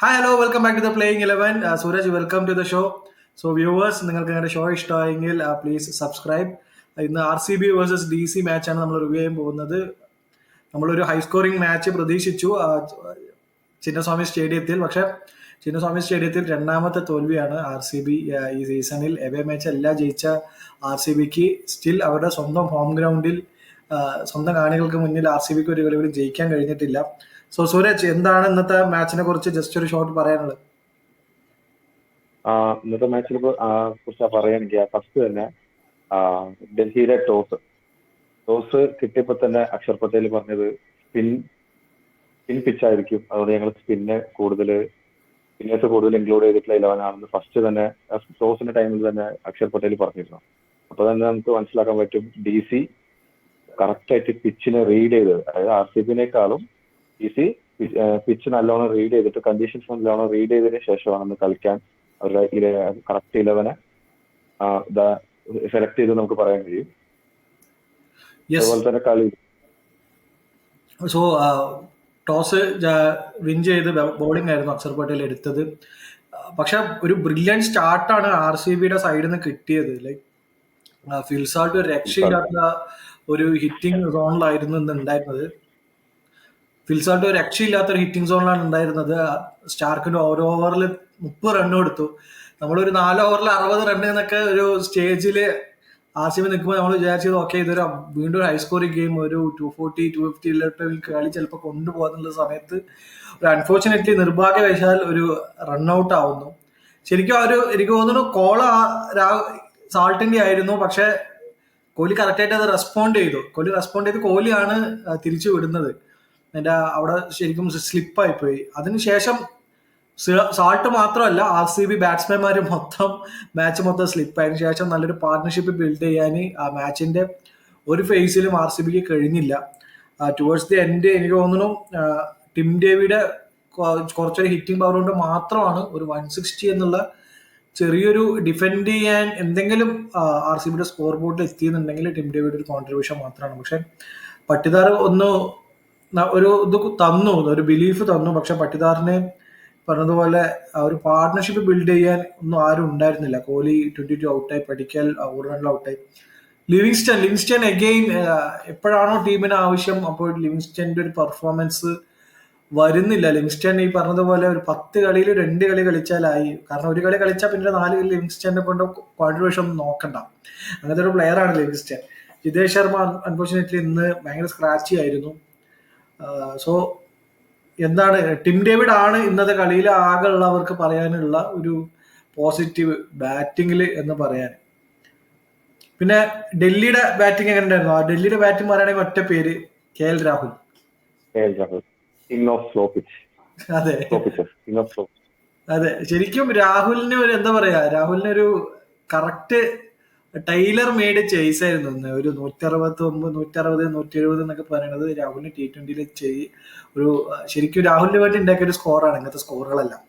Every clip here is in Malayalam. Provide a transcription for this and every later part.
Hi hello welcome back to the playing 11. Suraj welcome to the show. So viewers, നിങ്ങൾക്ക് ഞങ്ങളുടെ ഷോ ഇഷ്ടമായെങ്കിൽ പ്ലീസ് സബ്സ്ക്രൈബ്. ഇന്ന് RCB വേഴ്സസ് DC മാച്ചാണ് നമ്മൾ റിവ്യൂ ചെയ്യാൻ പോകുന്നത്. നമ്മളൊരു ഹൈ സ്കോറിംഗ് മാച്ച് പ്രതീക്ഷിച്ചു ചിന്നസ്വാമി സ്റ്റേഡിയത്തിൽ. പക്ഷെ ചിന്നസ്വാമി സ്റ്റേഡിയത്തിൽ രണ്ടാമത്തെ തോൽവിയാണ് RCB ഈ സീസണിൽ. എവേ മാച്ച് എല്ലാം ജയിച്ച RCBക്ക് സ്റ്റിൽ അവരുടെ സ്വന്തം ഹോം ഗ്രൗണ്ടിൽ സ്വന്തം കാണികൾക്ക് മുന്നിൽ RCBക്ക് ഒരു കളി പോലും ജയിക്കാൻ കഴിഞ്ഞിട്ടില്ല. സോ സൂരജ്, എന്താണ് ഇന്നത്തെ മാച്ചിനെ കുറിച്ച് ജസ്റ്റ് ഒരു ഷോട്ട് പറയാനുള്ളത്? ഇന്നത്തെ മാച്ചിനെ കുറിച്ച് പറയുകയാണെങ്കിൽ ഫസ്റ്റ് തന്നെ ഡൽഹിയിലെ ടോസ് കിട്ടിയപ്പോ തന്നെ അക്ഷർ പട്ടേൽ പറഞ്ഞത് സ്പിൻ പിച്ച് ആയിരിക്കും, അതുകൊണ്ട് ഞങ്ങൾ സ്പിന്നേഴ്സ് കൂടുതൽ ഇൻക്ലൂഡ് ചെയ്തിട്ടുള്ള 11 ആണെന്ന് ഫസ്റ്റ് തന്നെ ടോസിന്റെ ടൈമിൽ തന്നെ അക്ഷർ പട്ടേൽ പറഞ്ഞിരുന്നു. അപ്പൊ തന്നെ നമുക്ക് മനസ്സിലാക്കാൻ പറ്റും DC കറക്റ്റ് ആയിട്ട് പിച്ചിനെ റീഡ് ചെയ്ത്, അതായത് RCBനേക്കാളും DC പിച്ച് നല്ലോണം റീഡ് ചെയ്തിട്ട് കണ്ടീഷൻസ് നല്ലോണം റീഡ് ചെയ്തതിനു ശേഷമാണ് കളിക്കാൻ അവരുടെ കറക്റ്റ് 11 സെലക്ട് ചെയ്ത് നമുക്ക് പറയാൻ കഴിയും. അതുപോലെ തന്നെ കളി സോ ടോസ് വിൻ ചെയ്ത് ബോളിംഗ് ആയിരുന്നു അക്ഷർ പട്ടേൽ എടുത്തത്. പക്ഷെ ഒരു ബ്രില്യൻ സ്റ്റാർട്ടാണ് RCBയുടെ സൈഡിൽ നിന്ന് കിട്ടിയത്. ലൈക്ക് ഫിൽസാൾട്ട് ഒരു രക്ഷയില്ലാത്ത ഒരു ഹിറ്റിംഗ് സോണിലായിരുന്നു ഇന്ന് ഉണ്ടായിരുന്നത്. ഫിൽസാൾട്ട് ഒരു രക്ഷയില്ലാത്തൊരു ഹിറ്റിംഗ് സോണിലാണ് ഉണ്ടായിരുന്നത്. സ്റ്റാർക്കിന്റെ ഓരോ ഓവറിൽ 30 റൺ കൊടുത്തു. നമ്മളൊരു 4 ഓവറിൽ 60 റൺ എന്നൊക്കെ ഒരു സ്റ്റേജിൽ RCB നിൽക്കുമ്പോൾ നമ്മൾ വിചാരിച്ചത് ഓക്കെ, ഇതൊരു വീണ്ടും ഹൈ സ്കോറിംഗ് ഗെയിം, ഒരു 240 250 കളി ചിലപ്പോൾ കൊണ്ടുപോകാന്നുള്ള സമയത്ത് ഒരു അൺഫോർച്ചുനേറ്റ്ലി നിർഭാഗ്യവശാൽ ഒരു റൺഔട്ട് ആവുന്നു. ശരിക്കും എനിക്ക് തോന്നുന്നു കോള സാൾട്ടിന്റെ ആയിരുന്നു. പക്ഷെ കോഹ്ലി കറക്റ്റായിട്ട് അത് റെസ്പോണ്ട് ചെയ്ത് കോഹ്ലിയാണ് തിരിച്ചു വിടുന്നത്. അവിടെ ശരിക്കും സ്ലിപ്പായിപ്പോയി. അതിനുശേഷം സാൾട്ട് മാത്രമല്ല, RCB ബാറ്റ്സ്മാൻമാർ മാച്ച് മൊത്തം സ്ലിപ്പായതിനു ശേഷം നല്ലൊരു പാർട്ട്ണർഷിപ്പ് ബിൽഡ് ചെയ്യാൻ ആ മാച്ചിന്റെ ഒരു ഫേസിലും RCBക്ക് കഴിഞ്ഞില്ല. ടുവേർഡ്സ് ദി എൻഡ് എനിക്ക് തോന്നുന്നു ടിം ഡേവിഡ് കുറച്ചൊരു ഹിറ്റിംഗ് പവർ കൊണ്ട് മാത്രമാണ് ഒരു 160 എന്നുള്ള ചെറിയൊരു ഡിഫെൻഡ് ചെയ്യാൻ എന്തെങ്കിലും RCBയുടെ സ്കോർ ബോർഡിൽ എത്തിയെന്നുണ്ടെങ്കിൽ ടിം ഡേവിഡ് ഒരു കോൺട്രിബ്യൂഷൻ മാത്രമാണ്. പക്ഷെ പട്ടിദാർ ഒരു ഇത് തന്നു, ഒരു ബിലീഫ് തന്നു. പക്ഷെ പട്ടിദാറിനെ പറഞ്ഞതുപോലെ ഒരു പാർട്ട്ണർഷിപ്പ് ബിൽഡ് ചെയ്യാൻ ഒന്നും ആരും ഉണ്ടായിരുന്നില്ല. കോഹ്ലി 22 ഔട്ടായി, പടിക്കൽ ഒരു റണ്ണിൽ ഔട്ടായി. ലിവിങ്സ്റ്റൺ അഗെയിൻ എപ്പോഴാണോ ടീമിന് ആവശ്യം അപ്പോൾ ലിവിങ്സ്റ്റന്റെ ഒരു പെർഫോമൻസ് വരുന്നില്ല. ലിവിങ്സ്റ്റൺ ഈ പറഞ്ഞതുപോലെ ഒരു 10 കളിയിൽ 2 കളി കളിച്ചാലായി. കാരണം ഒരു കളി കളിച്ചാൽ പിന്നെ 4 കളി ലിവിങ്സ്റ്റന്റെ കൊണ്ട് കോൺട്രിബ്യൂഷൻ ഒന്നും നോക്കണ്ട. അങ്ങനത്തെ ഒരു പ്ലെയർ ആണ് ലിവിങ്സ്റ്റൺ. ജിതേഷ് ശർമ്മ അൺഫോർച്ചുനേറ്റ്ലി ഇന്ന് ഭയങ്കര സ്ക്രാച്ചി ആയിരുന്നു. സോ എന്താണ് ടിം ഡേവിഡ് ആണ് ഇന്നത്തെ കളിയിൽ ആകെ ഉള്ളവർക്ക് പറയാനുള്ള ഒരു പോസിറ്റീവ് ബാറ്റിംഗിൽ എന്ന് പറയാൻ. പിന്നെ ഡൽഹിയുടെ ബാറ്റിംഗ് എങ്ങനെ ഉണ്ടായിരുന്നു? ഡൽഹിയുടെ ബാറ്റിംഗ് പറയുകയാണെങ്കിൽ ഒറ്റ പേര്, KL രാഹുൽ. അതെ, ശരിക്കും രാഹുലിന് ഒരു എന്താ പറയാ, രാഹുലിനൊരു കറക്റ്റ് ടൈലർ മെയ്ഡ് ചേസ് ആയിരുന്നു. ഒരു 169 160 170 എന്നൊക്കെ പറയുന്നത് രാഹുലിന് T20 ഒരു ശരിക്കും രാഹുലിന് വേണ്ടി ഉണ്ടാക്കിയ ഒരു സ്കോറാണ് ഇങ്ങനത്തെ സ്കോറുകളെല്ലാം.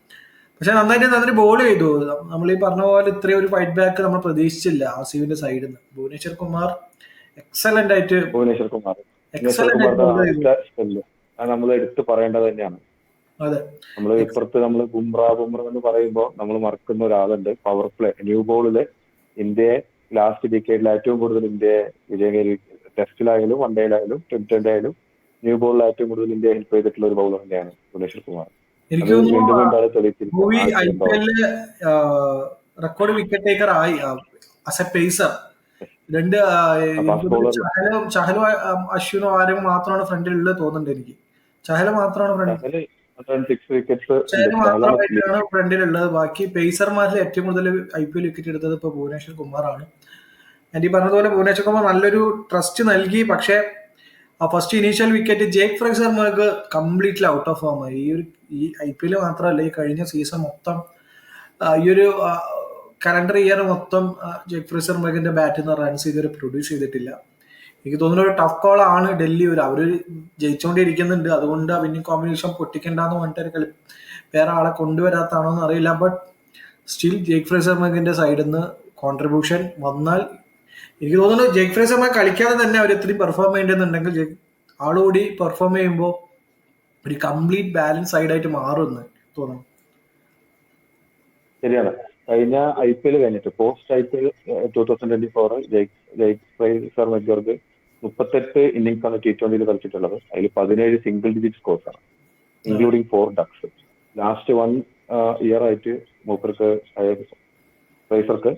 പക്ഷെ നന്നായിട്ട് ബോൾ ചെയ്തു. നമ്മൾ ഈ പറഞ്ഞ പോലെ ഇത്രയും ഒരു ഫൈറ്റ് ബാക്ക് നമ്മൾ പ്രതീക്ഷിച്ചില്ല RCBന്റെ സൈഡിൽ നിന്ന്. ഭുവനേശ്വർ കുമാർ എക്സലന്റ് ആയിട്ട് നമ്മൾ എടുത്ത് പറയേണ്ടത് തന്നെയാണ്. അതെ, നമ്മൾ ഇപ്പുറത്ത് നമ്മൾ ബുംറ എന്ന് പറയുമ്പോൾ നമ്മൾ മറക്കുന്ന ഒരാളുണ്ട്. പവർ പ്ലേ ന്യൂ ബോളില് ഇന്ത്യയെ ലാസ്റ്റ് ഡിക്കേഡിൽ ഏറ്റവും കൂടുതൽ ഇന്ത്യയെ വിജയം ടെസ്റ്റിലായാലും വൺ ഡേയിലായാലും T20 ആയാലും ന്യൂ ബോളിൽ ഏറ്റവും കൂടുതൽ ഇന്ത്യയെ ഹെൽപ്പ് ചെയ്തിട്ടുള്ള ഒരു ബൗളർ തന്നെയാണ് Bhuvneshwar Kumar. Record wicket taker ആയി ആസ് എ പേസർ. ചഹലും അശ്വിനും ആരും മാത്രമാണ് ഫ്രണ്ടിലുള്ളത് തോന്നുന്നുണ്ട് എനിക്ക്. ചഹല് മാത്രമാണ് ഫ്രണ്ടിലുള്ളത്. ബാക്കി പേസർമാരിൽ ഏറ്റവും കൂടുതൽ IPL വിക്കറ്റ് എടുത്തത് ഇപ്പൊ ഭുവനേശ്വർ കുമാറാണ്. ആൻഡ് ഈ പറഞ്ഞതുപോലെ ഭുവനേശ്വർ കുമാർ നല്ലൊരു ട്രസ്റ്റ് നൽകി. പക്ഷെ ആ ഫസ്റ്റ് ഇനീഷ്യൽ വിക്കറ്റ് ജേക്ക് ഫ്രേസർമാർക്ക് കംപ്ലീറ്റ്ലി ഔട്ട് ഓഫ് ഫോം ആയി. ഈ IPL മാത്രമല്ല, ഈ കഴിഞ്ഞ സീസൺ മൊത്തം ഈ ഒരു കലണ്ടർ ഇയർ മൊത്തം ജേക്ക് ഫ്രേസർമാർക്കിന്റെ ബാറ്റിൽ നിന്ന് റൺസ് ഇതുവരെ പ്രൊഡ്യൂസ് ചെയ്തിട്ടില്ല. എനിക്ക് തോന്നുന്ന ഒരു ടഫ് കോൾ ആണ് ഡൽഹി. അവര് ജയിച്ചുകൊണ്ടിരിക്കുന്നുണ്ട്, അതുകൊണ്ട് വിന്നിംഗ് കോമ്പിനേഷൻ പൊട്ടിക്കണ്ടെന്ന് പറഞ്ഞിട്ട് വേറെ ആളെ കൊണ്ടുവരാത്താണോ എന്ന് അറിയില്ല. ബട്ട് സ്റ്റിൽ ജേക്ക് ഫ്രേസർമാർക്കിന്റെ സൈഡിൽ നിന്ന് കോൺട്രിബ്യൂഷൻ വന്നാൽ എനിക്ക് തോന്നുന്നു ജേക്ക് ഫ്രേസർമാർ കളിക്കാതെ തന്നെ അവർ ഇത്രയും പെർഫോം ചെയ്യേണ്ടതെന്നുണ്ടെങ്കിൽ ആളുകൂടി പെർഫോം ചെയ്യുമ്പോൾ ഒരു കംപ്ലീറ്റ് ബാലൻസ് സൈഡായിട്ട് മാറുമെന്ന് തോന്നുന്നു. ശരിയാണ്. കഴിഞ്ഞ IPL കഴിഞ്ഞിട്ട് post IPL 2024 Jake Fraser McGurk 38 innings ആണ് T20 കളിച്ചിട്ടുള്ളത്. അതിൽ 17 സിംഗിൾ ഡിജിറ്റ് സ്കോർസ് ആണ്, ഇൻക്ലൂഡിങ് 4 ഡക്സ്. ലാസ്റ്റ് 1 ഇയർ ആയിട്ട് മൂപ്പർക്ക് ഫ്രേസർക്ക്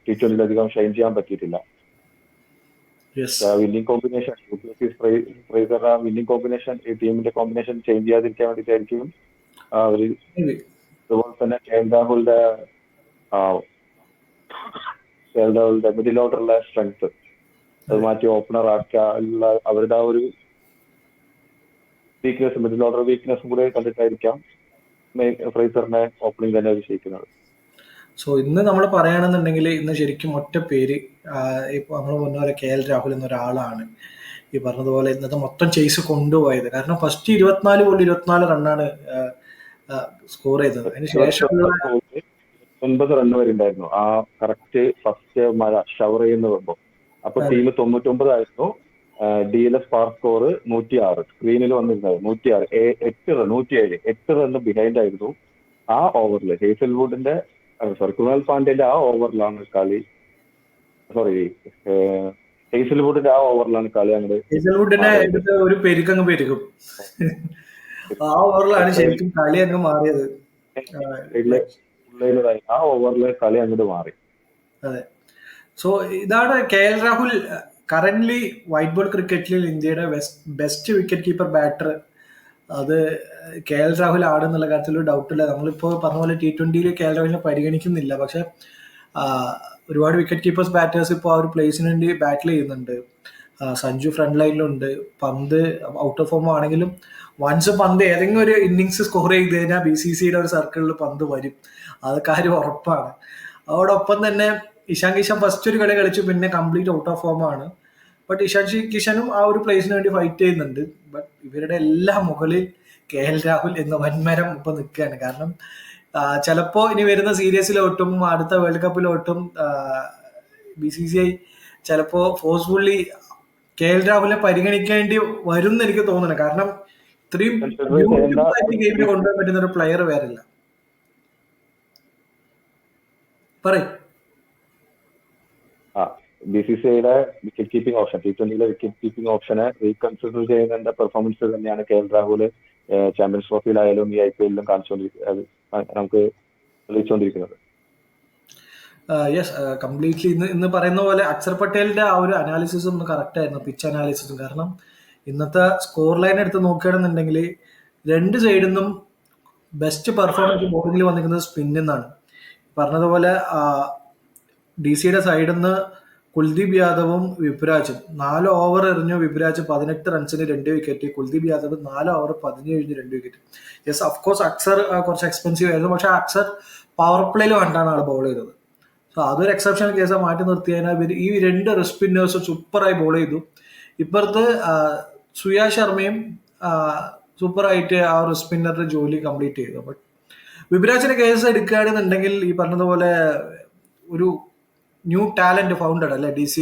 T20 അധികം ഷൈൻ ചെയ്യാൻ പറ്റിയിട്ടില്ല. Winning combination Fraser winning combination ഈ ടീമിന്റെ കോമ്പിനേഷൻ ചേഞ്ച് ചെയ്യാതിരിക്കാൻ വേണ്ടിയിട്ടായിരിക്കും അവര്. അതുപോലെ തന്നെ കേൽദാഹുലിന്റെ മിഡിൽ ഓർഡറിലെ സ്ട്രെങ്ത് അത് മാറ്റി ഓപ്പണർ ആക്കാനുള്ള അവരുടെ ആ ഒരു വീക്ക്നെസ്, മിഡിൽ ഓർഡർ വീക്ക്നെസ്സും കൂടെ കണ്ടിട്ടായിരിക്കാം ഫ്രേസറിനെ ഓപ്പണിംഗ് തന്നെ വിജയിക്കുന്നത്. സോ ഇന്ന് നമ്മൾ പറയുകയാണെന്നുണ്ടെങ്കിൽ ഇന്ന് ശരിക്കും ഒറ്റ പേര്, ഇപ്പോൾ നമ്മൾ പറഞ്ഞ പോലെ KL രാഹുൽ എന്നൊരാളാണ് ഈ പറഞ്ഞതുപോലെ ഇന്നത്തെ മൊത്തം ചേസ് കൊണ്ടുപോയത്. കാരണം ഫസ്റ്റ് 24 ബോളിൽ 24 റണ്ണാണ് സ്കോർ ചെയ്തത്. അതിന് ശേഷമുള്ള 9 റൺ വരെ ഉണ്ടായിരുന്നു ആ കറക്റ്റ് ഫസ്റ്റ് മഴ ഷവർ ചെയ്യുന്ന വരുമ്പോൾ. അപ്പൊ ടീം 99 ആയിരുന്നു. DLS പാർ സ്കോർ 106, സ്ക്രീനിൽ വന്നിരുന്നത് 106, 8 റൺ ബിഹൈൻഡ് ആയിരുന്നു ആ ഓവറിൽ. ഹേസൽവുഡിന്റെ കൃണാൽ പാണ്ഡ്യന്റെ ആ ഓവറിലാണ് കളി, ഹേസൽവുഡിന്റെ ആ ഓവറിലാണ് കളി അങ്ങോട്ട്. ഹേസൽവുഡിനെ ഒരു പെരുക്കങ്ങ് പെരുക്കും. ആ ഓവറിലാണ് ശരിക്കും കളി അങ്ങ് മാറിയത്. ആ ഓവറിൽ കളി അങ്ങോട്ട് മാറി. അതെ. സോ ഇതാണ് KL Rahul currently white ball ക്രിക്കറ്റിൽ ഇന്ത്യയുടെ ബെസ്റ്റ് വിക്കറ്റ് കീപ്പർ ബാറ്റർ. അത് KL രാഹുൽ ആണെന്നുള്ള കാര്യത്തിൽ ഒരു ഡൗട്ടില്ല. നമ്മളിപ്പോൾ പറഞ്ഞ പോലെ T20 KL രാഹുലിനെ പരിഗണിക്കുന്നില്ല. പക്ഷെ ഒരുപാട് വിക്കറ്റ് കീപ്പേഴ്സ് ബാറ്റേഴ്സ് ഇപ്പോൾ ആ ഒരു പ്ലേസിന് വേണ്ടി ബാറ്റിൽ ചെയ്യുന്നുണ്ട്. സഞ്ജു ഫ്രണ്ട് ലൈനിലുണ്ട്. പന്ത് ഔട്ട് ഓഫ് ഫോം ആണെങ്കിലും വൺസ് പന്ത് ഏതെങ്കിലും ഒരു ഇന്നിങ്സ് സ്കോർ ചെയ്ത് കഴിഞ്ഞാൽ BCCയുടെ ഒരു സർക്കിളിൽ പന്ത് വരും, അത് കാര്യം ഉറപ്പാണ്. അതോടൊപ്പം തന്നെ ഇഷാൻ കിഷൻ ഫസ്റ്റ് ഒരു കളി കളിച്ചു, പിന്നെ കംപ്ലീറ്റ് ഔട്ട് ഓഫ് ഫോം ആണ്. ബട്ട് ഇഷാൻ കിഷനും ആ ഒരു പ്ലേസിന് വേണ്ടി ഫൈറ്റ് ചെയ്യുന്നുണ്ട്. ബട്ട് ഇവരുടെ എല്ലാ മുകളിൽ KL രാഹുൽ എന്ന വൻമരം ഇപ്പൊ നിൽക്കുകയാണ്. കാരണം ചിലപ്പോ ഇനി വരുന്ന സീരീസിലോട്ടും അടുത്ത വേൾഡ് കപ്പിലോട്ടും BCCI ചിലപ്പോ ഫോഴ്സ്ഫുള്ളി KL രാഹുലിനെ പരിഗണിക്കേണ്ടി വരും എന്ന് എനിക്ക് തോന്നുന്നു. കാരണം ഇത്രയും ഗെയിമിൽ കൊണ്ടുപോകാൻ പറ്റുന്ന ഒരു പ്ലെയർ വേറില്ല. പറയും BCCIയുടെ wicket keeping option, T20 wicket keeping ഓപ്ഷനെ റീകൺസിഡർ ചെയ്യുന്നതിന്റെ പെർഫോമൻസ് തന്നെയാണ് KL രാഹുൽ ചാമ്പ്യൻസ് ട്രോഫിയിലായാലും ഈ IPL നമുക്ക് തെളിയിച്ചുകൊണ്ടിരിക്കുന്നത്. Yes, completely. ഇന്ന് പറയുന്ന പോലെ അക്ഷർ പട്ടേലിന്റെ ആ ഒരു അനാലിസിസും ഒന്ന് കറക്റ്റ് ആയിരുന്നു, പിച്ച് അനാലിസിസും. കാരണം ഇന്നത്തെ സ്കോർ ലൈൻ എടുത്ത് നോക്കുകയാണെന്നുണ്ടെങ്കിൽ രണ്ട് സൈഡിൽ നിന്നും ബെസ്റ്റ് പെർഫോമൻസ് ബോളിംഗിൽ വന്നിരിക്കുന്നത് സ്പിന്നിൽ നിന്നാണ്. പറഞ്ഞതുപോലെ DC സൈഡിൽ നിന്ന് കുൽദീപ് യാദവും വിപ്രാജും 4 ഓവർ എറിഞ്ഞു. വിപ്രാജ് 18 റൺസിന് 2 wicket, Kuldeep Yadav 4 over 17 2 wicket. Yes, of course Axar കുറച്ച് എക്സ്പെൻസീവ് ആയിരുന്നു. പക്ഷെ അക്സർ പവർ പ്ലേയിൽ കണ്ടാണ് ആൾ ബോൾ ചെയ്തത്. സോ അതൊരു എക്സെപ്ഷണൽ കേസ് മാറ്റി നിർത്തി കഴിഞ്ഞാൽ ഈ 2 റിസ്റ്റ് സ്പിന്നേഴ്സ് സൂപ്പറായി ബോൾ ചെയ്തു. ഇപ്പുറത്ത് സുയാ ശർമ്മയും സൂപ്പറായിട്ട് ആ ഒരു സ്പിന്നറുടെ ജോലി കംപ്ലീറ്റ് ചെയ്തു. ബട്ട് വിപ്രാജിന്റെ കേസ് എടുക്കുകയാണെന്നുണ്ടെങ്കിൽ ഈ പറഞ്ഞതുപോലെ ഒരു ന്യൂ ടാലന്റ് ഫൗണ്ടഡ് അല്ലെ DC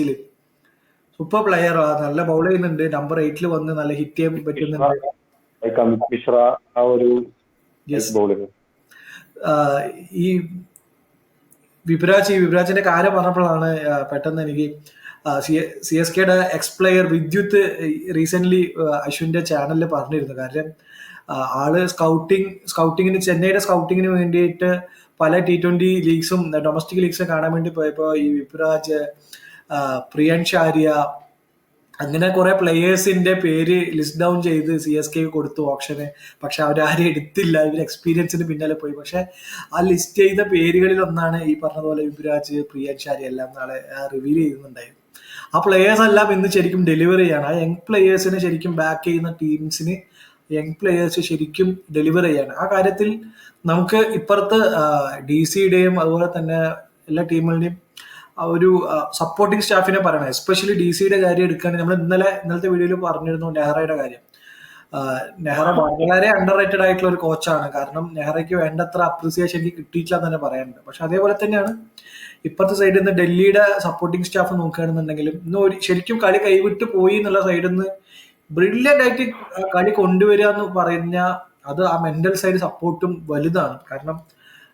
സൂപ്പർ പ്ലെയർ, നല്ല ബൗൾ ചെയ്യുന്നുണ്ട്. നമ്പർ 8 വന്ന് നല്ല ഹിറ്റ് ചെയ്യാൻ പറ്റുന്നുണ്ട്. ഈ വിപ്രാജിന്റെ കാര്യം പറഞ്ഞപ്പോഴാണ് പെട്ടെന്ന് എനിക്ക് CSKയുടെ എക്സ് പ്ലെയർ വിദ്യുത്ത് റീസെന്റ് അശ്വിന്റെ ചാനലിൽ പറഞ്ഞിരുന്നു. കാര്യം ആള് സ്കൗട്ടിങ്ങിന് ചെന്നൈയുടെ സ്കൗട്ടിങ്ങിന് വേണ്ടിയിട്ട് പല T20 ലീഗ്സും ഡൊമസ്റ്റിക് ലീഗ്സും കാണാൻ വേണ്ടി പോയപ്പോൾ ഈ വിപ്രാജ്, പ്രിയൻഷ് ആര്യ അങ്ങനെ കുറെ പ്ലെയേഴ്സിന്റെ പേര് ലിസ്റ്റ് ഡൗൺ ചെയ്ത് CSK കൊടുത്തു ഓപ്ഷന്. പക്ഷെ അവരാരും എടുത്തില്ല, ഇവർ എക്സ്പീരിയൻസിന് പിന്നാലെ പോയി. പക്ഷെ ആ ലിസ്റ്റ് ചെയ്ത പേരുകളിൽ ഒന്നാണ് ഈ പറഞ്ഞതുപോലെ വിപ്രാജ്, പ്രിയൻഷ് ആര്യ എല്ലാം നാളെ റിവീൽ ചെയ്യുന്നുണ്ടായിരുന്നു. ആ പ്ലെയേഴ്സ് എല്ലാം ഇന്ന് ശരിക്കും ഡെലിവർ ചെയ്യാണ്. ആ യങ് പ്ലെയേഴ്സിനെ ശരിക്കും ബാക്ക് ചെയ്യുന്ന ടീംസിന് യങ് പ്ലെയേഴ്സ് ശരിക്കും ഡെലിവർ ചെയ്യാണ്. ആ കാര്യത്തിൽ നമുക്ക് ഇപ്പുറത്ത് DC-യുടെയും അതുപോലെ തന്നെ എല്ലാ ടീമുകളുടെയും ആ ഒരു സപ്പോർട്ടിങ് സ്റ്റാഫിനെ പറയണം. എസ്പെഷ്യലി DC-യുടെ കാര്യം എടുക്കുകയാണെങ്കിൽ നമ്മൾ ഇന്നലത്തെ വീഡിയോയിൽ പറഞ്ഞിരുന്നു നെഹ്റയുടെ കാര്യം. നെഹ്റ വളരെ അണ്ടർ റേറ്റഡ് ആയിട്ടുള്ള ഒരു കോച്ചാണ്. കാരണം നെഹ്റയ്ക്ക് വേണ്ടത്ര അപ്രിസിയേഷൻ കിട്ടിയിട്ടില്ല എന്ന് തന്നെ പറയാനുണ്ട്. പക്ഷെ അതേപോലെ തന്നെയാണ് ഇപ്പുറത്തെ സൈഡിൽ നിന്ന് ഡൽഹിയുടെ സപ്പോർട്ടിങ് സ്റ്റാഫ് നോക്കുകയാണെന്നുണ്ടെങ്കിലും ഇന്ന് ശരിക്കും കളി കൈവിട്ട് പോയി എന്നുള്ള സൈഡിൽ നിന്ന് ബ്രില്യൻ്റ് ആയിട്ട് കളി കൊണ്ടുവരിക എന്ന് പറഞ്ഞാൽ അത് ആ മെന്റൽ സൈഡ് സപ്പോർട്ടും വലുതാണ്. കാരണം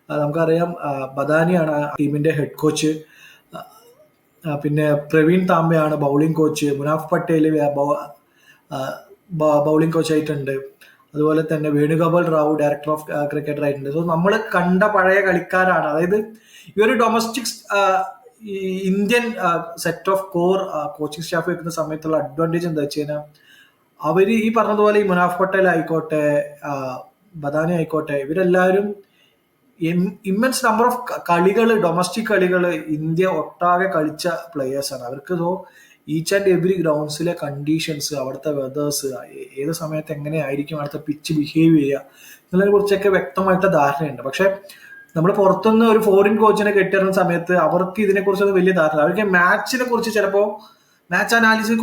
നമുക്കറിയാം ബദാനിയാണ് ആ ടീമിന്റെ ഹെഡ് കോച്ച്. പിന്നെ പ്രവീൺ താംബയാണ് bowling coach. Munaf Patel bowling കോച്ചായിട്ടുണ്ട്. അതുപോലെ തന്നെ Venugopal Rao director of cricketer ആയിട്ടുണ്ട്. സോ നമ്മൾ കണ്ട പഴയ കളിക്കാരാണ്. അതായത് ഈ ഒരു ഡൊമസ്റ്റിക് ഈ Indian set of core coaching staff വെക്കുന്ന സമയത്തുള്ള അഡ്വാൻറ്റേജ് എന്താ വെച്ച് കഴിഞ്ഞാൽ അവര് ഈ പറഞ്ഞതുപോലെ ഈ മുനാഫ് പട്ടേൽ ആയിക്കോട്ടെ, ബദാനി ആയിക്കോട്ടെ, ഇവരെല്ലാവരും ഇമ്മൻസ് നമ്പർ ഓഫ് കളികൾ, ഡൊമസ്റ്റിക് കളികൾ ഇന്ത്യ ഒട്ടാകെ കളിച്ച പ്ലെയേഴ്സ് ആണ്. അവർക്ക് ഈച്ച് ആൻഡ് എവറി ഗ്രൗണ്ട്സിലെ കണ്ടീഷൻസ്, അവിടുത്തെ വെതേഴ്സ്, ഏത് സമയത്ത് എങ്ങനെയായിരിക്കും അവിടുത്തെ പിച്ച് ബിഹേവ് ചെയ്യുക എന്നതിനെ കുറിച്ചൊക്കെ വ്യക്തമായിട്ട് ധാരണയുണ്ട്. പക്ഷെ നമ്മൾ പുറത്തുനിന്ന് ഒരു ഫോറിൻ കോച്ചിനെ കെട്ടിയിടുന്ന സമയത്ത് അവർക്ക് ഇതിനെക്കുറിച്ചൊന്നും വലിയ ധാരണ. അവർക്ക് മാച്ചിനെ കുറിച്ച് ചിലപ്പോൾ മാച്ച് അനാലിസിസ്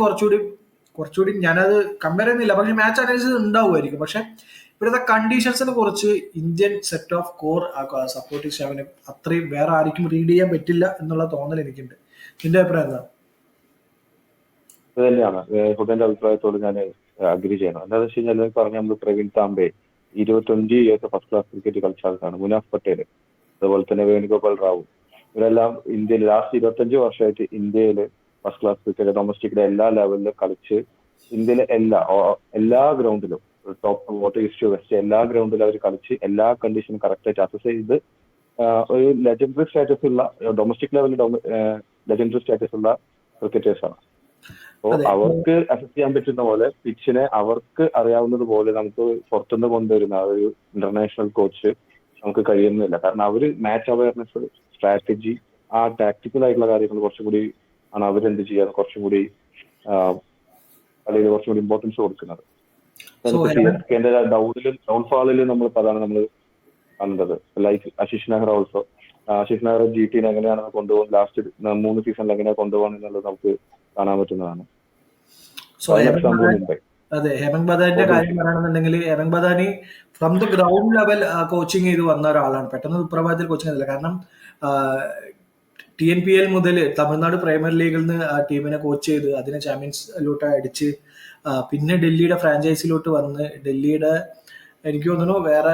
കുറച്ചുകൂടി ഞാനത് കമ്പയർ ചെയ്യുന്നില്ല, പക്ഷെ മാച്ച് അനാലിസിസ് ഉണ്ടാവുമായിരിക്കും. പക്ഷെ ഇവിടുത്തെ കണ്ടീഷൻസിനെ കുറിച്ച് Indian set of core supporting സ്റ്റാഫിന് അത്രയും വേറെ ആർക്കും റീഡ് ചെയ്യാൻ പറ്റില്ല എന്നുള്ള തോന്നൽ എനിക്കുണ്ട്. നിന്റെ അഭിപ്രായം എന്താ? ഇത് തന്നെയാണ് ഹുദന്റെ അഭിപ്രായത്തോട് ഞാൻ അഗ്രി ചെയ്യണം. എന്താണെന്ന് വെച്ച് കഴിഞ്ഞാൽ പറഞ്ഞ നമ്മൾ Praveen Tambe 20 years first class cricket കളിച്ച ആൾക്കാണ്. മുനാഫ് പട്ടേൽ, അതുപോലെ തന്നെ വേണുഗോപാൽ റാവു, ഇവരെല്ലാം ഇന്ത്യയിൽ ലാസ്റ്റ് 25 വർഷമായിട്ട് ഇന്ത്യയിൽ ഫസ്റ്റ് ക്ലാസ് ക്രിക്കറ്റ് ഡൊമസ്റ്റിക്കിലെ എല്ലാ ലെവലിലും കളിച്ച് ഇന്ത്യയിലെ എല്ലാ ഗ്രൗണ്ടിലും ടോപ്പ് വോട്ട് ഈസ്റ്റ് ടു വെസ്റ്റ് എല്ലാ ഗ്രൗണ്ടിലും അവർ കളിച്ച് എല്ലാ കണ്ടീഷനും കറക്റ്റായിട്ട് അസസ് ചെയ്ത് ഒരു ലെജൻഡറി സ്റ്റാറ്റസ് ഉള്ള ഡൊമസ്റ്റിക് ലെവലിൽ ലെജൻഡറി സ്റ്റാറ്റസ് ഉള്ള ക്രിക്കറ്റേഴ്സാണ്. അപ്പോൾ അവർക്ക് അസസ് ചെയ്യാൻ പറ്റുന്ന പോലെ പിച്ചിനെ അവർക്ക് അറിയാവുന്നത് പോലെ നമുക്ക് പുറത്തുനിന്ന് കൊണ്ടുവരുന്ന ഒരു ഇന്റർനാഷണൽ കോച്ച് നമുക്ക് കഴിയുന്നില്ല. കാരണം അവര് മാച്ച് അവയർനെസ്, സ്ട്രാറ്റജി, ആ ടാക്ടിക്കൽ ആയിട്ടുള്ള കാര്യങ്ങൾ കുറച്ചും കൂടി ആണ് അവരെന്ത് ചെയ്യാൻ കുറച്ചും കൂടി കളിയിൽ കുറച്ചും കൂടി ഇമ്പോർട്ടൻസ് കൊടുക്കുന്നത്. CSKന്റെ ഡൗൺഫാളിൽ നമ്മൾ അതാണ് നമ്മൾ കണ്ടത്. Like Ashish Nehra also, Ashish Nehra GT എങ്ങനെയാണ് കൊണ്ടുപോകുന്നത്, ലാസ്റ്റ് 3 സീസണിൽ എങ്ങനെയാണ് കൊണ്ടുപോകുന്നത് എന്നുള്ളത് നമുക്ക് കാണാൻ പറ്റുന്നതാണ്. അതെ, ഹേമന്ത് ബദാനിന്റെ കാര്യം പറയുകയാണെന്നുണ്ടെങ്കിൽ Hemant Badani from the ground level coaching ചെയ്ത് വന്ന ഒരാളാണ്. പെട്ടെന്ന് സുപ്രഭാതത്തിൽ കോച്ചിങ് ചെയ്തില്ല. കാരണം TNPL മുതൽ തമിഴ്നാട് പ്രൈമർ ലീഗിൽ നിന്ന് ടീമിനെ കോച്ച് ചെയ്ത് അതിനെ ചാമ്പ്യൻസിലോട്ട് അടിച്ച് പിന്നെ ഡൽഹിയുടെ ഫ്രാഞ്ചൈസിലോട്ട് വന്ന് ഡൽഹിയുടെ എനിക്ക് തോന്നുന്നു വേറെ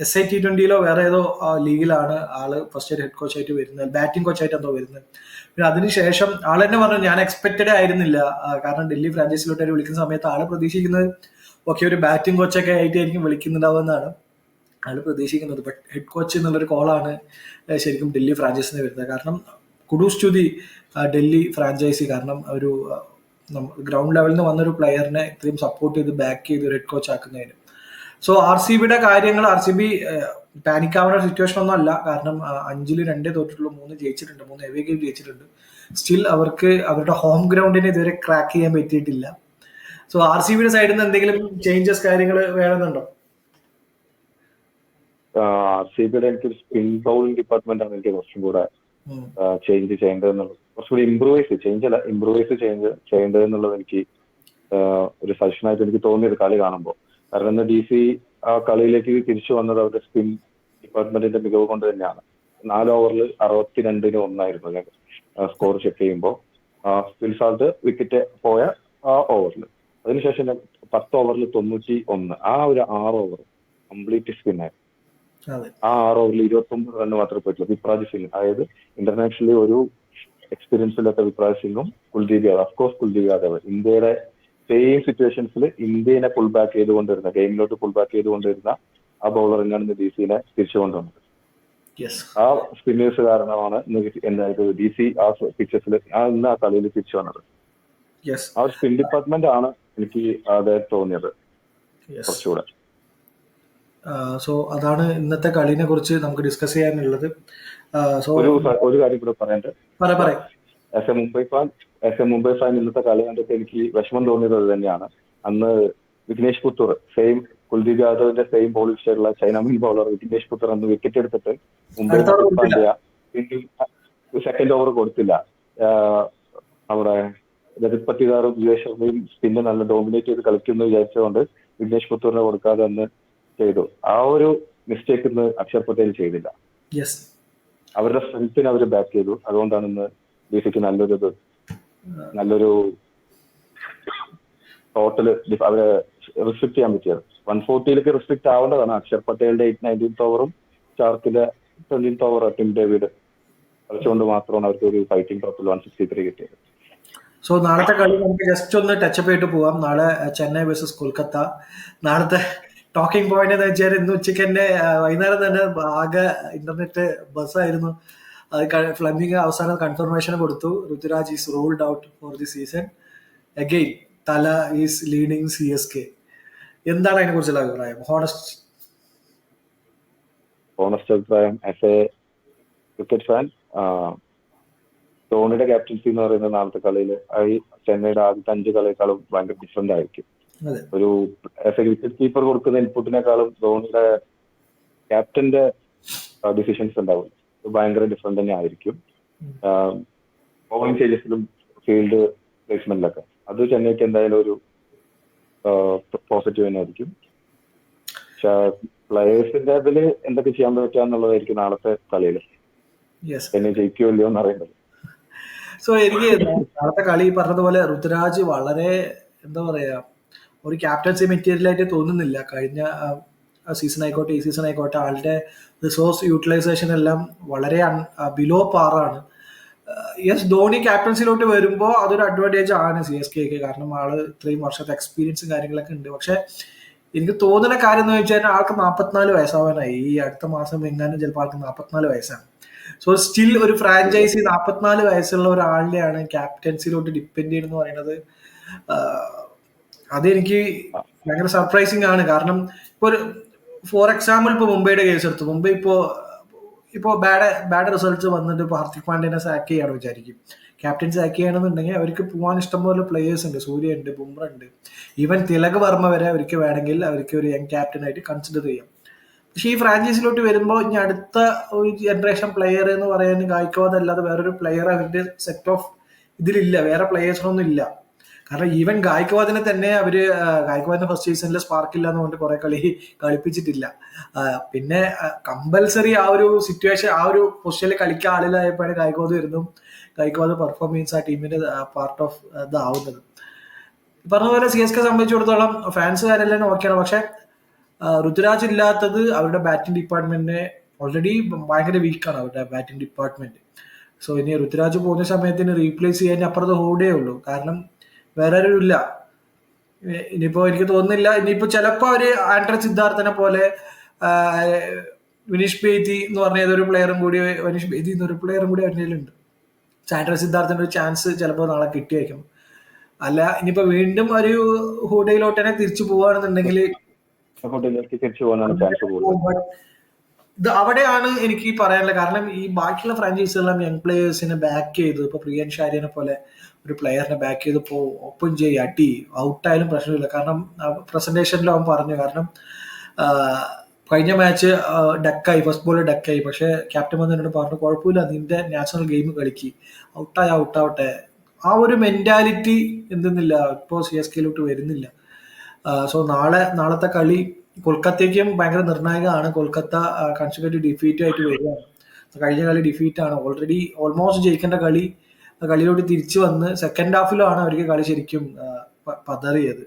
SI T20 വേറെ ഏതോ ലീഗിലാണ് ആള് ഫസ്റ്റ് ഇയർ ഹെഡ് കോച്ചായിട്ട് വരുന്നത്, ബാറ്റിംഗ് കോച്ചായിട്ട് എന്തോ വരുന്നത്. പിന്നെ അതിനുശേഷം ആൾ തന്നെ പറഞ്ഞു ഞാൻ എക്സ്പെക്റ്റഡ് ആയിരുന്നില്ല. കാരണം ഡൽഹി ഫ്രാഞ്ചൈസിലോട്ട് വിളിക്കുന്ന സമയത്ത് ആള് പ്രതീക്ഷിക്കുന്നത് ഓക്കെ ഒരു ബാറ്റിംഗ് കോച്ചൊക്കെ ആയിട്ടായിരിക്കും വിളിക്കുന്നുണ്ടാവുമെന്നാണ് ആള് പ്രതീക്ഷിക്കുന്നത്. ബട്ട് ഹെഡ് കോച്ച് എന്നുള്ളൊരു കോളാണ് ശരിക്കും ഡൽഹി ഫ്രാഞ്ചൈസിന് വരുന്നത്. കാരണം kudos to the Delhi franchisee. കാരണം ഒരു ഗ്രൗണ്ട് ലെവലിൽ നിന്ന് വന്നൊരു പ്ലെയറിനെ ഇത്രയും സപ്പോർട്ട് ചെയ്ത് ബാക്ക് ചെയ്ത് ഒരു ഹെഡ് കോച്ച് ആക്കുന്നതിന്. സോ RCBയുടെ കാര്യങ്ങൾ RCB പാനിക് ആവുന്ന സിറ്റുവേഷൻ ഒന്നും അല്ല. കാരണം 5-ൽ 2 തോറ്റിട്ടുള്ളൂ, 3 ജയിച്ചിട്ടുണ്ട്, 3 എവേ ഗെയിം ജയിച്ചിട്ടുണ്ട്. സ്റ്റിൽ അവർക്ക് അവരുടെ ഹോം ഗ്രൗണ്ടിനെ ഇതുവരെ ക്രാക്ക് ചെയ്യാൻ പറ്റിയിട്ടില്ല. സോ RCBയുടെ സൈഡിൽ നിന്ന് എന്തെങ്കിലും ചേഞ്ചസ് കാര്യങ്ങൾ വേണമെന്നുണ്ടോ? RCBയുടെ എനിക്കൊരു സ്പിൻ ബൗളിംഗ് ഡിപ്പാർട്ട്മെന്റ് ആണ് എനിക്ക് കുറച്ചും കൂടെ ചേഞ്ച് ചെയ്യേണ്ടതെന്നുള്ളത്, കുറച്ചുകൂടി ഇംപ്രൂവൈസ് ചെയ്യേണ്ടതെന്നുള്ളത് എനിക്ക് ഒരു സജഷനായിട്ട് എനിക്ക് തോന്നിയത് കളി കാണുമ്പോൾ. കാരണം ഇന്ന് DC ആ കളിയിലേക്ക് തിരിച്ചു വന്നത് അവരുടെ സ്പിൻ ഡിപ്പാർട്ട്മെന്റിന്റെ മികവ് കൊണ്ട് തന്നെയാണ്. 4 ഓവറിൽ 62-1 സ്കോർ ചെക്ക് ചെയ്യുമ്പോൾ സ്പിൻ സാൾട്ട് വിക്കറ്റ് പോയ ആ ഓവറിൽ. അതിനുശേഷം 10 ഓവറിൽ 91, ആ ഒരു 6 ഓവർ കംപ്ലീറ്റ് സ്പിന്നായിരുന്നു. ആ 6 ഓവറിൽ 29 റൺ മാത്രമേ പോയിട്ടുള്ളൂ. വിപ്രാജ് സിംഗ്, അതായത് ഇന്റർനാഷണലി ഒരു എക്സ്പീരിയൻസ് ഇല്ലാത്ത വിപ്രാജ് സിംഗും കുൽദീപ് യാദവ്, അഫ്കോഴ്സ് കുൽദീപ് യാദവ് ഇന്ത്യയുടെ സെയിം സിറ്റുവേഷൻസിൽ ഇന്ത്യനെ പുൾ ബാക്ക് ചെയ്തുകൊണ്ടിരുന്ന ഗെയിമിലോട്ട് പുൾ ബാക്ക് ചെയ്തുകൊണ്ടിരുന്ന ആ ബൗളർ തന്നെയാണ് DC തിരിച്ചു കൊണ്ടുവന്നത്. ആ സ്പിന്നേഴ്സ് കാരണമാണ് എന്തായത് DC ആ പിച്ചസിൽ ഇന്ന് ആ കളിയിൽ തിരിച്ചു വന്നത്. ആ ഒരു സ്പിൻ ഡിപ്പാർട്ട്മെന്റ് ആണ് എനിക്ക് അത് തോന്നിയത് കുറച്ചുകൂടെ. സോ അതാണ് ഇന്നത്തെ കളിനെ കുറിച്ച് നമുക്ക് ഡിസ്കസ് ചെയ്യാനുള്ളത്. ഒരു കാര്യം കൂടെ പറയാനുണ്ട്. ആസ് എ മുംബൈ ഫാൻ ഇന്നത്തെ കളി കണ്ടിട്ട് എനിക്ക് വിഷമം തോന്നിയത് അത് തന്നെയാണ്. അന്ന് വിഘ്നേഷ് പുത്തൂർ, സെയിം കുൽദീപ് യാദവിന്റെ സെയിം ബോളിംഗ് സ്റ്റൈലുള്ള ചൈനാമീൻ ബൗളർ വിഘ്നേഷ് പുത്തൂർ അന്ന് വിക്കറ്റ് എടുത്തിട്ട് മുംബൈ പാണ്ഡ്യ സെക്കൻഡ് ഓവർ കൊടുത്തില്ല. നമ്മുടെ രജത് പട്ടിദാറും വിജയ് ശർമ്മയും സ്പിന്നെ നല്ല ഡോമിനേറ്റ് ചെയ്ത് കളിക്കുന്നു വിചാരിച്ചുകൊണ്ട് വിഘ്നേഷ് പുത്തൂറിനെ കൊടുക്കാതെ അന്ന് ചെയ്തു. ആ ഒരു മിസ്റ്റേക്ക് ഇന്ന് അക്ഷർ പട്ടേൽ ചെയ്തില്ല. അവരുടെ സ്ട്രെങ്ത്തിനെ അവർ ബാക്ക് ചെയ്തു. അതുകൊണ്ടാണ് ഇന്ന് DCക്ക് നല്ലൊരു ടോട്ടല് അവരെ റിസ്ട്രിക്ട് ചെയ്യാൻ പറ്റിയത്. 140 റെസ്ട്രിക്ട് ആവേണ്ടതാണ്. അക്ഷർ പട്ടേലിന്റെ 19th ഓവറും ചാർക്കിലെ 20th ഓവർ ടിം ഡേവിഡ് കളിച്ചുകൊണ്ട് മാത്രമാണ് അവർക്ക് ഒരു ഫൈറ്റിംഗ് ടോട്ടൽ 163 കിട്ടിയത്. സോ നാളത്തെ കളി നമുക്ക് ജസ്റ്റ് ഒന്ന് ടച്ചപ്പ് ചെയ്തിട്ട് പോവാം. നാളെ ചെന്നൈ വേഴ്സസ് കൊൽക്കത്ത. നാളത്തെ ടോക്കിംഗ് പോയിന്റ് എന്ന് വെച്ചാൽ ഇന്ന് ഉച്ചയ്ക്ക് തന്നെ വൈകുന്നേരം തന്നെ ആകെ ഇന്റർനെറ്റ് ബസ്സായിരുന്നു. അത് ഫ്ലമിംഗ് അവസാനം കൺഫർമേഷൻ കൊടുത്തു. Ruturaj is ruled out for the season. Again തല ഈസ് ലീഡിങ് CSK. എന്താണ് അതിനെ കുറിച്ചുള്ള അഭിപ്രായം? ഓണസ്റ്റ് അഭിപ്രായം ആസ് എ ക്രിക്കറ്റ് ഫാൻ, ധോണിയുടെ ക്യാപ്റ്റൻസി എന്ന് പറയുന്നത് നാളത്തെ കളിയിൽ ചെന്നൈയുടെ ആദ്യത്തെ 5 കളിയേക്കാളും ഭയങ്കര ഡിഫറെന്റ് ആയിരിക്കും. ഒരു ആസ് എ വിക്കറ്റ് കീപ്പർ കൊടുക്കുന്ന ഇൻപുട്ടിനേക്കാളും ധോണിയുടെ ക്യാപ്റ്റന്റെ ഡിസിഷൻസ് ഉണ്ടാവും, ഭയങ്കര ഡിഫറെന്റ് തന്നെ ആയിരിക്കും. ബോളിംഗ് ചേഞ്ചസിലും ഫീൽഡ് പ്ലേസ്മെന്റിലൊക്കെ അത് ചെന്നൈക്ക് എന്തായാലും ഒരു പോസിറ്റീവ് തന്നെ ആയിരിക്കും. പക്ഷെ പ്ലേയേഴ്സിന്റെ അതിൽ എന്തൊക്കെ ചെയ്യാൻ പറ്റുക എന്നുള്ളതായിരിക്കും നാളത്തെ കളിയിൽ ചെന്നൈ ജയിക്കുമോ ഇല്ലയോ എന്ന് അറിയേണ്ടത്. സോ എനിക്ക് നാളത്തെ കളി പറഞ്ഞതുപോലെ ഋതുരാജ് വളരെ എന്താ പറയാ ഒരു ക്യാപ്റ്റൻസി മെറ്റീരിയൽ ആയിട്ട് തോന്നുന്നില്ല. കഴിഞ്ഞ സീസൺ ആയിക്കോട്ടെ ഈ സീസൺ ആയിക്കോട്ടെ ആളുടെ റിസോഴ്സ് യൂട്ടിലൈസേഷൻ എല്ലാം വളരെ ബിലോ പാറാണ്. യെസ്, ധോണി ക്യാപ്റ്റൻസിലോട്ട് വരുമ്പോൾ അതൊരു അഡ്വാൻറ്റേജ് ആണ് CSKക്ക്. കാരണം ആള് ഇത്രയും വർഷത്തെ എക്സ്പീരിയൻസും കാര്യങ്ങളൊക്കെ ഉണ്ട്. പക്ഷെ എനിക്ക് തോന്നുന്ന കാര്യം എന്ന് വെച്ചാൽ ആൾക്ക് 44 വയസ്സാവാനായി. ഈ അടുത്ത മാസം എങ്ങാനും ചിലപ്പോൾ ആൾക്ക് 44 വയസ്സാണ്. സോ സ്റ്റിൽ ഒരു ഫ്രാഞ്ചൈസി 44 വയസ്സുള്ള ഒരാളിനെയാണ് ക്യാപ്റ്റൻസിലോട്ട് ഡിപ്പെൻഡ് ചെയ്യുന്നത് പറയുന്നത്. അതെനിക്ക് ഭയങ്കര സർപ്രൈസിങ് ആണ്. കാരണം ഇപ്പോൾ ഒരു ഫോർ എക്സാമ്പിൾ ഇപ്പോൾ മുംബൈയുടെ കേസ് എടുത്തു. മുംബൈ ഇപ്പോൾ ബാഡ് റിസൾട്ട്സ് വന്നിട്ട് ഇപ്പോൾ ഹാർദിക് പാണ്ഡ്യനെ സാക്ക് ചെയ്യാണ് വിചാരിക്കും. ക്യാപ്റ്റൻ സാക്ക് ചെയ്യണമെന്നുണ്ടെങ്കിൽ അവർക്ക് പോകാൻ ഇഷ്ടംപോലെ പ്ലേയേഴ്സ് ഉണ്ട്. സൂര്യ ഉണ്ട്, ബുംറ ഉണ്ട്, ഈവൻ തിലക് വർമ്മ വരെ അവർക്ക് വേണമെങ്കിൽ അവർക്ക് ഒരു യങ് ക്യാപ്റ്റനായിട്ട് കൺസിഡർ ചെയ്യാം. പക്ഷേ ഈ ഫ്രാഞ്ചൈസിലോട്ട് വരുമ്പോൾ ഇനി അടുത്ത ഒരു ജനറേഷൻ പ്ലെയർ എന്ന് പറയാൻ ഗായ്ക്കവാദ് അല്ലാതെ വേറൊരു പ്ലെയർ അവരുടെ സെറ്റ് ഓഫ് ഇതിലില്ല, വേറെ പ്ലെയേഴ്സിനൊന്നും ഇല്ല. കാരണം ഈവൻ ഗായ്ക്കവാദിനെ തന്നെ ഗായ്ക്കവാദിന്റെ ഫസ്റ്റ് സീസണിൽ സ്പാർക്ക് ഇല്ല എന്നുകൊണ്ട് കുറെ കളിപ്പിച്ചിട്ടില്ല. പിന്നെ കമ്പൽസറി ആ ഒരു സിറ്റുവേഷൻ ആ ഒരു പൊസിഷനിൽ കളിക്കാൻ ആളിലായപ്പോഴാണ് ഗായ്ക്കവാദ് വരുന്നു. ഗായ്ക്കവാദ് പെർഫോമൻസ് ആ ടീമിന്റെ പാർട്ട് ഓഫ് ഇതാവുന്നത്. പറഞ്ഞ പോലെ CSK സംബന്ധിച്ചിടത്തോളം ഫാൻസുകാരെല്ലാം ഓക്കെയാണ്. പക്ഷെ ഋതുരാജ് ഇല്ലാത്തത് അവരുടെ ബാറ്റിംഗ് ഡിപ്പാർട്ട്മെന്റിനെ ഓൾറെഡി ഭയങ്കര വീക്കാണ് അവരുടെ ബാറ്റിംഗ് ഡിപ്പാർട്ട്മെന്റ്. സോ ഇനി ഋതുരാജ് പോകുന്ന സമയത്തിന് റീപ്ലേസ് ചെയ്യാൻ അപ്പുറത്ത് ഹോഡേ ഉള്ളൂ. കാരണം വേറെ ആരും ഇല്ല. ഇനിയിപ്പോ എനിക്ക് തോന്നുന്നില്ല ഇനിയിപ്പോ ചിലപ്പോ അവര് ആൻഡ്രസ് സിദ്ധാർത്ഥനെ പോലെ വിനീഷ് ബേദി എന്ന് പറഞ്ഞ ഏതൊരു പ്ലെയറും കൂടി അവരുടെ ആൻഡ്രസ് സിദ്ധാർത്ഥന്റെ ഒരു ചാൻസ് ചിലപ്പോൾ നാളെ കിട്ടിയേക്കും. അല്ല ഇനിയിപ്പോ വീണ്ടും ഒരു ഹൂഡയിലോട്ട് തന്നെ തിരിച്ചു പോവാണെന്നുണ്ടെങ്കിൽ അവിടെയാണ് എനിക്ക് പറയാനുള്ളത്. കാരണം ഈ ബാക്കിയുള്ള ഫ്രാഞ്ചൈസികളെല്ലാം യങ് പ്ലേയേഴ്സിനെ ബാക്ക് ചെയ്തു. ഇപ്പൊ പ്രിയൻ ഷാരിനെ പോലെ ഒരു പ്ലെയറിനെ ബാക്ക് ചെയ്തപ്പോ ഓപ്പൺ ചെയ്യും, അടി ഔട്ടായാലും പ്രശ്നമില്ല. കാരണം പ്രസന്റേഷനിൽ അവൻ പറഞ്ഞു, കാരണം കഴിഞ്ഞ മാച്ച് ഡക്കായി, ഫസ്റ്റ് ബോൾ ഡക്കായി. പക്ഷെ ക്യാപ്റ്റൻ വന്ന് എന്നോട് പറഞ്ഞു കുഴപ്പമില്ല, നിന്റെ നാഷണൽ ഗെയിം കളിക്ക്, ഔട്ടാവട്ടെ. ആ ഒരു മെന്റാലിറ്റി എന്തെന്നില്ല ഇപ്പോൾ CSKയിലോട്ട് വരുന്നില്ല. സോ നാളത്തെ കളി കൊൽക്കത്തയ്ക്കും ഭയങ്കര നിർണായകമാണ്. കൊൽക്കത്ത കൺസിക്യൂട്ടീവ് ഡിഫീറ്റ് ആയിട്ട് വരികയാണ്. കഴിഞ്ഞ കളി ഡിഫീറ്റ് ആണ്, ഓൾറെഡി ഓൾമോസ്റ്റ് ജയിക്കേണ്ട കളിയിലോട്ട് തിരിച്ചു വന്ന് സെക്കൻഡ് ഹാഫിലാണ് അവർക്ക് കളി ശരിക്കും പതറിയത്.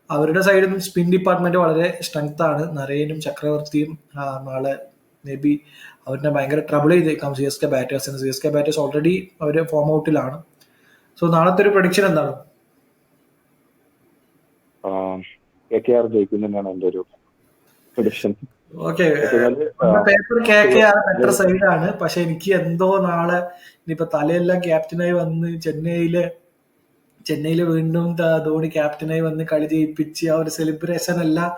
അവരുടെ സൈഡിൽ നിന്ന് സ്പിൻ ഡിപ്പാർട്ട്മെന്റ് വളരെ സ്ട്രെങ്ത് ആണ്. നരേനും ചക്രവർത്തിയും നാളെ മേ ബി അവരുടെ ഭയങ്കര ട്രബിൾ ചെയ്തേക്കാം CSK ബാറ്റേഴ്സിന്. CSK ബാറ്റേഴ്സ് ഓൾറെഡി അവർ ഫോം ഔട്ടിലാണ്. സോ നാളത്തെ ഒരു പ്രഡിക്ഷൻ എന്താണ്? KKR ജയിക്കുന്നതാണ് എൻ്റെ ഒരു prediction. Okay, paper KKR better സൈഡാണ്. പക്ഷെ എനിക്ക് എന്തോ നാളെ ഇനിയിപ്പോ തലയെല്ലാം ക്യാപ്റ്റനായി വന്ന് ചെന്നൈയില് വീണ്ടും ധോണി ക്യാപ്റ്റനായി വന്ന് കളി ജയിപ്പിച്ച് ആ ഒരു സെലിബ്രേഷൻ എല്ലാം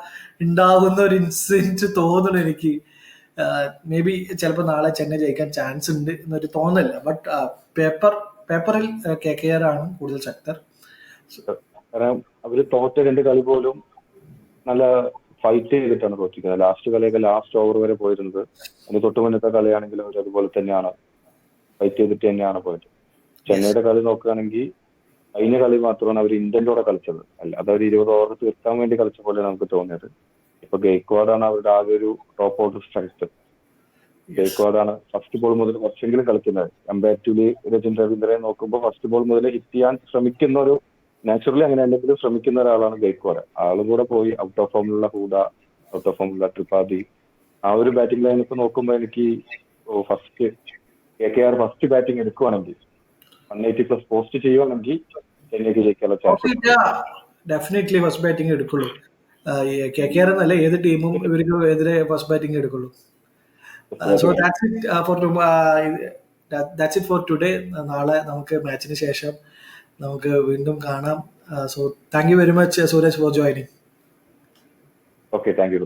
ഉണ്ടാവുന്ന ഒരു ഇൻസിഡന്റ് തോന്നുന്നു എനിക്ക്. മേ ബി ചിലപ്പോൾ നാളെ ചെന്നൈ ജയിക്കാൻ ചാൻസ് ഉണ്ട് എന്നൊരു തോന്നല്ല. ബട്ട് പേപ്പറിൽ KKR ആണ് കൂടുതൽ ശക്തർ. കാരണം അവര് തോറ്റ 2 കളി പോലും നല്ല ഫൈറ്റ് ചെയ്തിട്ടാണ് തോറ്റിക്കുന്നത്. ലാസ്റ്റ് കളിയൊക്കെ ലാസ്റ്റ് ഓവർ വരെ പോയിരുന്നത്. അതിന് തൊട്ട് മുന്നത്തെ കളിയാണെങ്കിലും അവർ അതുപോലെ തന്നെയാണ് ഫൈറ്റ് ചെയ്തിട്ട് തന്നെയാണ് പോയത്. ചെന്നൈയുടെ കളി നോക്കുകയാണെങ്കിൽ കഴിഞ്ഞ കളി മാത്രമാണ് അവർ ഇന്ത്യൻ്റെയോടെ കളിച്ചത്, അല്ലാതെ അവർ 20 ഓവർ തീർക്കാൻ വേണ്ടി കളിച്ച പോലെ നമുക്ക് തോന്നിയത്. ഇപ്പൊ ഗെയ്ക്വാഡാണ് അവരുടെ ആകെ ഒരു ടോപ്പ് ഔട്ട് സ്ട്രൈക്ക്. ഗെയ്ക്വാഡാണ് ഫസ്റ്റ് ബോൾ മുതൽ കുറച്ചെങ്കിലും കളിക്കുന്നത്. കമ്പാരിറ്റീവ്ലി രജിൻ രവീന്ദ്രനെ നോക്കുമ്പോൾ ഫസ്റ്റ് ബോൾ മുതൽ ഹിറ്റ് ചെയ്യാൻ ശ്രമിക്കുന്ന ഒരു നാച്ചുറലി അങ്ങനെ എന്തെങ്കിലും ശ്രമിക്കുന്ന ഒരാളാണ് ഗെയ്ക്വാഡ്. ആളും കൂടെ പോയി ഔട്ട് ഓഫ് ഫോമിലുള്ള ഹൂഡ, ഔട്ട് ഓഫ് ഫോമിലുള്ള ത്രിപാഠി, ആ ഒരു ബാറ്റിംഗ് ലൈനപ്പ് നോക്കുമ്പോൾ എനിക്ക് ഫസ്റ്റ് KKR ഫസ്റ്റ് ബാറ്റിംഗ് എടുക്കുവാണെങ്കിൽ 180+ പോസ്റ്റ് ചെയ്യുവാണെങ്കിൽ ചെന്നൈക്ക് ജയിക്കാനുള്ള ചാൻസ് ഡെഫിനറ്റ്ലി ഫസ്റ്റ് ബാറ്റിംഗ് എടുക്കുള്ളൂ. KKR എന്നല്ല, ഏത് ടീമും ഇവർക്ക് എതിരെ ഫസ്റ്റ് ബാറ്റിംഗ് എടുക്കുള്ളൂ. So that's it for today. നാളെ നമുക്ക് മാച്ചിന് ശേഷം നമുക്ക് വീണ്ടും കാണാം. So thank you very much Suraj for joining. Okay, thank U.